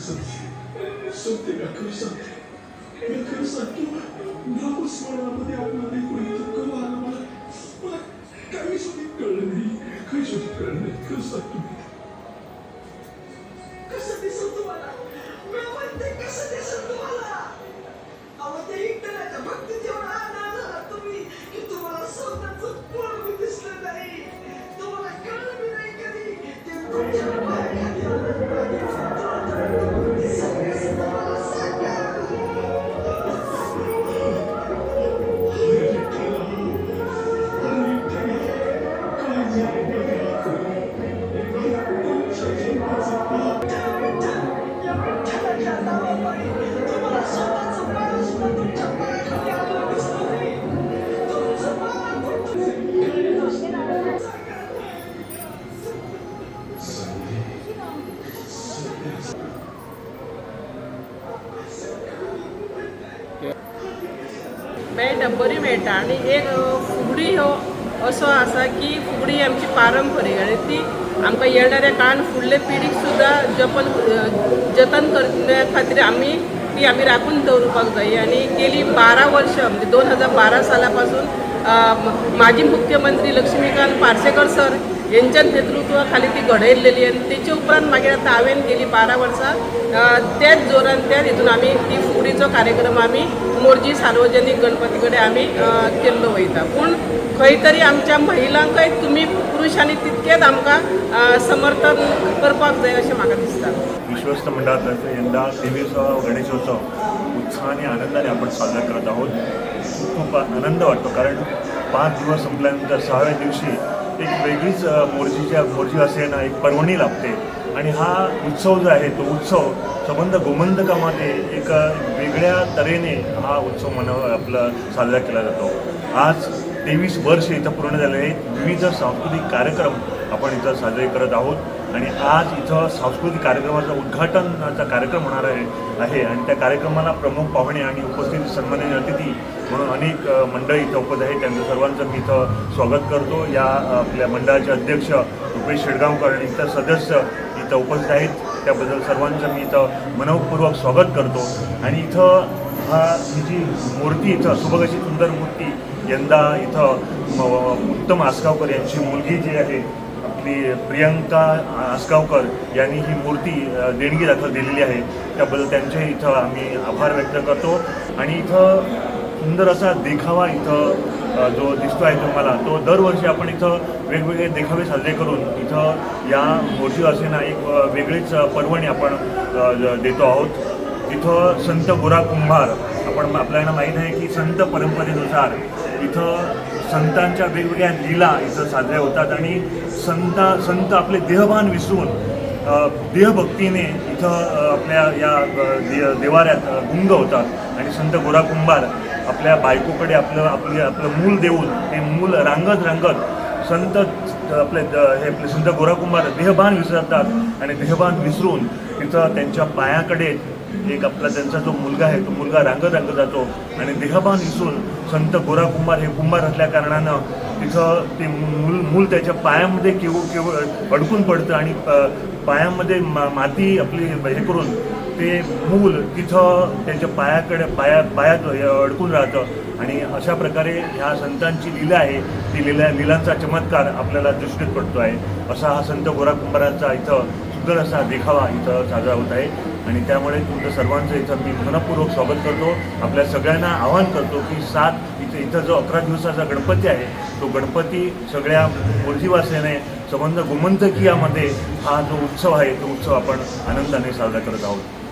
सत्य व्याख्या सांगतो नामस्मरणामध्ये आपल्याला कोणी इतकं आलं मला काही सुद्धा कळलं नाही काही सुद्धा कळलं नाही खरं सांगतो कसं दिसत तुम्हाला मी म्हणते कसं दिसत तुम्हाला अहो ते इंटरनेटच्या भक्ती जेवढा आनंद झाला तुम्ही की तुम्हाला स्वतःचं पोट दिसलं नाही तुम्हाला कळलं बी नाही कधी ते तुमच्या मेळटा बरी मेळटा आनी एक फुगडी हो असो आसा की फुगडी आमची पारंपरीक आनी ती आमकां येणाऱ्या काळान फुडले पिढीक सुद्दां जतन करण्या खातीर आमी राखून दवरपाक जाय आनी गेली 12 वर्ष म्हणजे 2012 सालापासून माजी मुख्यमंत्री लक्ष्मीकांत पार्सेकर सर यांच्या नेतृत्वाखाली ती घडयलेली आणि त्याच्या उपरांत मागीर आतां हांवें गेली 12 वर्सां त्याच जोरान त्याच हितून आमी ती फुगडीचो कार्यक्रम आमी मोरजी सार्वजनीक गणपती कडेन आमी केल्लो वयता पूण खंय तरी आमच्या महिलांकय तुमी पुरुषांनी तितकेच आमकां समर्थन करपाक जाय अशें म्हाका दिसता. विश्वस्त मंडळातर्फे यंदा 23वा गणेशोत्सव उत्साहाने आनंदाने आपण साजरा करत आहोत. खूप आनंद वाटतो कारण 5 दिवस संपल्यानंतर 6व्या दिवशी एक वेगळीच मोरजी असेना एक पर्वणी लागते आणि हा उत्सव जो आहे तो उत्सव संबंध गोमंतकामध्ये एक वेगळ्या तऱ्हेने हा उत्सव आपला साजरा केला जातो. आज 23 वर्ष इथं पूर्ण झाले आहेत. विविध सांस्कृतिक कार्यक्रम आपण इथं साजरे करत आहोत आणि आज इथं सांस्कृतिक कार्यक्रमाचा उद्घाटनाचा कार्यक्रम होणार आहे आणि त्या कार्यक्रमाला प्रमुख पाहुणे आणि उपस्थित सन्माननीय अतिथी म्हणून अनेक मंडळी इथं उपस्थित आहेत. त्यांचं सर्वांचं मी इथं स्वागत करतो. या आपल्या मंडळाचे अध्यक्ष रुपेश शेडगावकर आणि इतर सदस्य इथं उपस्थित आहेत त्याबद्दल सर्वांचं मी इथं मनपूर्वक स्वागत करतो. आणि इथं ही जी मूर्ती इथं सुबक अशी सुंदर मूर्ती यंदा इथं उत्तम आसगावकर यांची मुलगी जी आहे आपली प्रियंका आसगावकर यांनी ही मूर्ती देणगी दाखल दिलेली आहे त्याबद्दल त्यांचे इथं आम्ही आभार व्यक्त करतो. आणि इथं सुंदर असा देखावा इथं जो दिसतो आहे तुम्हाला तो दरवर्षी आपण इथं वेगवेगळे देखावे साजरे करून इथं या मोरजी असेना एक वेगळीच पर्वणी आपण देतो आहोत. इथं संत गोरा कुंभार आपल्याला माहीत आहे की संत परंपरेनुसार इथं संतांच्या वेगवेगळ्या लीला इथं साजऱ्या होतात आणि संत आपले देहभान विसरून देहभक्तीने इथं आपल्या या देवाऱ्यात गुंग होतात आणि संत गोरा कुंभार आपल्या बायकोकडे आपलं मूल देऊन ते मूल रांगत संत आपले संत गोरा कुंभार देहभान विसरतात आणि देहभान विसरून तिथं त्यांच्या पायाकडे एक त्यांचा जो मुलगा आहे तो मुलगा रांगत जातो आणि देहभान विसरून संत गोरा कुंभार हे कुंभार असल्या कारणानं तिथं ते मूल त्याच्या पायामध्ये केवळ अडकून पडतं आणि पायामध्ये माती आपली हे करून ते मूल तिथं त्यांच्या पायात अडकून राहतं आणि अशा प्रकारे ह्या संतांची लीला आहे ती लीलांचा चमत्कार आपल्याला दृष्टीत पडतो आहे. असा हा संत गोरा कुंभारांचा इथं सुंदर असा देखावा इथं साजरा होत आहे आणि त्यामुळे तुमचं सर्वांचं इथं मी मनपूर्वक स्वागत करतो. आपल्या सगळ्यांना आवाहन करतो की इथं जो 11 दिवसाचा गणपती आहे तो गणपती सगळ्या मोरजीवासीयाने संबंध गोमंतकीयामध्ये हा जो उत्सव आहे तो उत्सव आपण आनंदाने साजरा करत आहोत.